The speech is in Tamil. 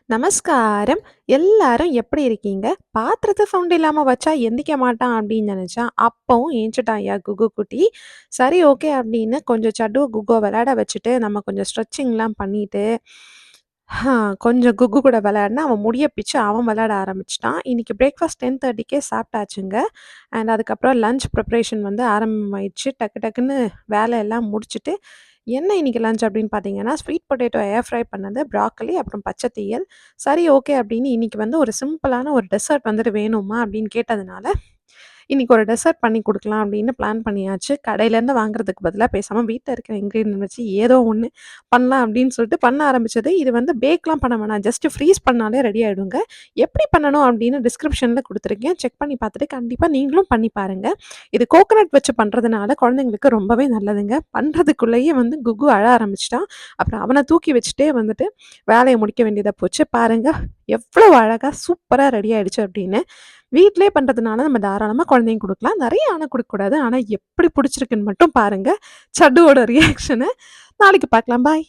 நமஸ்காரம். எல்லாரும் எப்படி இருக்கீங்க? பாத்திரத்த சவுண்ட் இல்லாம வச்சா எந்திக்க மாட்டான் அப்படின்னு நெனச்சா, அப்பவும் ஏஞ்சுட்டான்யா குகு குட்டி. சரி ஓகே அப்படின்னு கொஞ்சம் சட்டு குக்க விளையாட வச்சுட்டு, நம்ம கொஞ்சம் ஸ்ட்ரெச்சிங்லாம் பண்ணிட்டு, ஹா கொஞ்சம் குகு கூட விளையாடுனா, அவன் முடிய பிச்சு அவன் விளையாட ஆரம்பிச்சுட்டான். இன்னைக்கு பிரேக்ஃபாஸ்ட் 10:30க்கே சாப்பிட்டாச்சுங்க. அண்ட் அதுக்கப்புறம் லஞ்ச் ப்ரிப்பரேஷன் வந்து ஆரம்பமாயிடுச்சு. டக்கு டக்குன்னு வேலையெல்லாம் முடிச்சுட்டு, என்ன இன்னைக்கு லஞ்ச் அப்படின்னு பார்த்தீங்கன்னா, ஸ்வீட் பொட்டேட்டோ ஏர் ஃப்ரை பண்ணது, ப்ராக்கோலி அப்புறம் பச்சை தீயல். சரி ஓகே அப்படின்னு இன்னைக்கு வந்து ஒரு சிம்பிளான ஒரு டெசர்ட் வந்துட்டு வேணுமா அப்படின்னு கேட்டதுனால, இன்னைக்கு ஒரு டெசர்ட் பண்ணி குடுக்கலாம் அப்படின்னு பிளான் பண்ணியாச்சு. கடையிலேருந்து வாங்குறதுக்கு பதிலா பேசாம வீட்ல இருக்கிற இன்கிரீடியன்ட் வச்சு ஏதோ ஒண்ணு பண்ணலாம் அப்படின்னு சொல்லிட்டு பண்ண ஆரம்பிச்சது. இது வந்து பேக்லாம் பண்ண வேணாம். ஜஸ்ட் ஃப்ரீஸ் பண்ணாலே ரெடி ஆயிடுங்க. எப்படி பண்ணணும் அப்படின்னு டிஸ்கிரிப்ஷன்ல குடுத்துருக்கேன். செக் பண்ணி பார்த்துட்டு கண்டிப்பா நீங்களும் பண்ணி பாருங்க. இது கோகனட் வச்சு பண்றதுனால குழந்தைங்களுக்கு ரொம்பவே நல்லதுங்க. பண்றதுக்குள்ளேயே வந்து குகு அழ ஆரம்பிச்சுட்டான். அப்புறம் அவன தூக்கி வச்சுட்டே வந்துட்டு வேலைய முடிக்க வேண்டியதா போச்சு. பாருங்க எவ்வளோ அழகா சூப்பரா ரெடி ஆயிடுச்சு அப்படின்னு. வீட்லயே பண்றதுனால நம்ம தாராளமா குழந்தைங்க குடுக்கலாம். நெறைய ஆனா குடுக்கக்கூடாது. ஆனா எப்படி புடிச்சிருக்குன்னு மட்டும் பாருங்க. சட்டுவோட ரியாக்ஷன. நாளைக்கு பார்க்கலாம். பாய்.